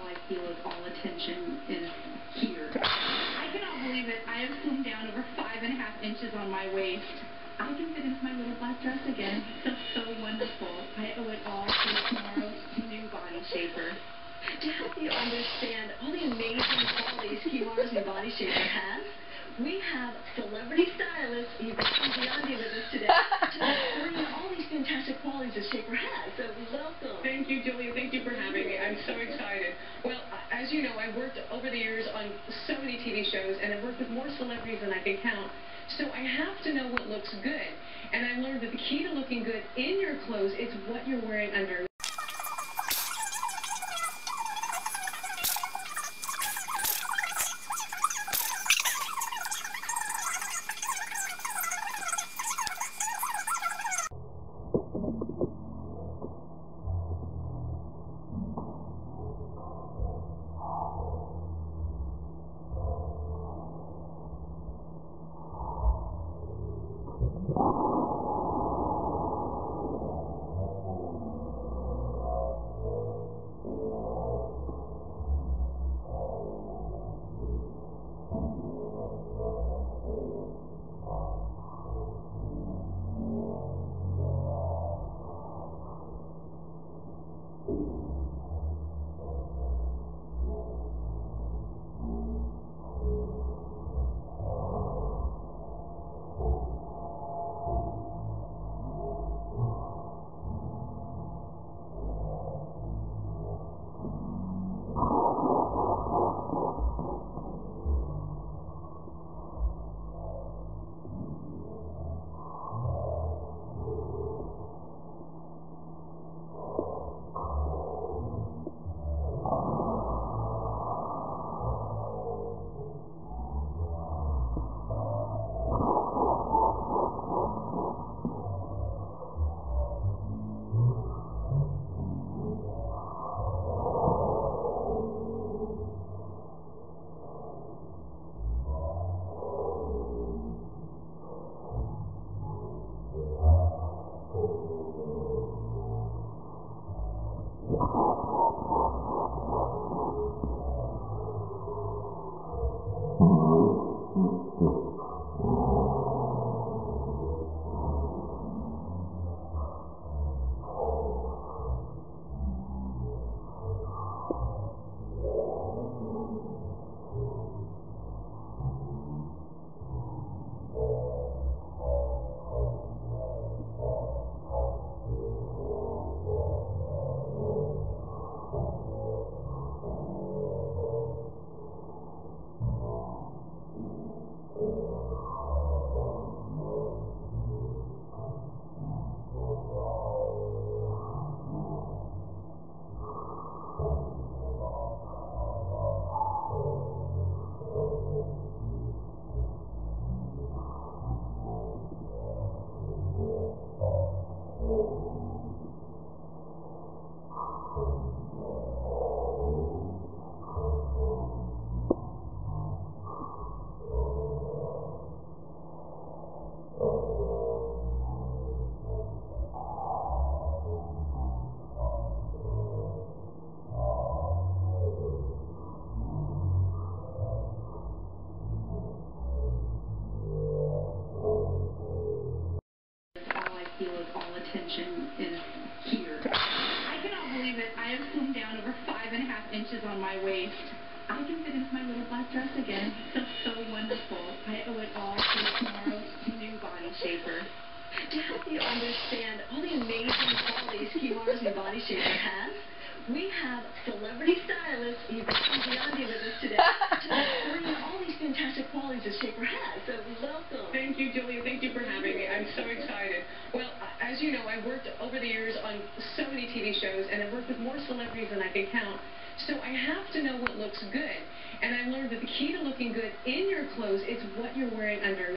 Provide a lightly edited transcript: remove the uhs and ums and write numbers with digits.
I feel is all attention is here. I cannot believe it. I have slimmed down over 5.5 inches on my waist. I can fit into my little black dress again. It feels so wonderful. I owe it all to tomorrow's new Body Shaper. To help you understand all the amazing qualities Key Mars New Body Shaper has, we have celebrity stylist Yvonne Biondi with us today to explain all these fantastic qualities that Shaper has. So welcome. Thank you, Julia. Thank you for having me. I'm so excited. Well, as you know, I've worked over the years on so many TV shows, and I've worked with more celebrities than I can count. So I have to know what looks good. And I learned that the key to looking good in your clothes is what you're wearing under. Feel is all attention is here. I cannot believe it. I have slimmed down over 5.5 inches on my waist. I can fit into my little black dress again. It feels so wonderful. I owe it all to tomorrow's new Body Shaper. To help you understand all the amazing qualities Key Mars New Body Shaper has, we have celebrity stylist Yvonne Biondi with us today to explain all these fantastic qualities that Shaper has. So welcome. Thank you, Julia. Thank you for having me. I'm so excited. Well, as you know, I've worked over the years on so many TV shows, and I've worked with more celebrities than I can count. So I have to know what looks good. And I learned that the key to looking good in your clothes is what you're wearing under.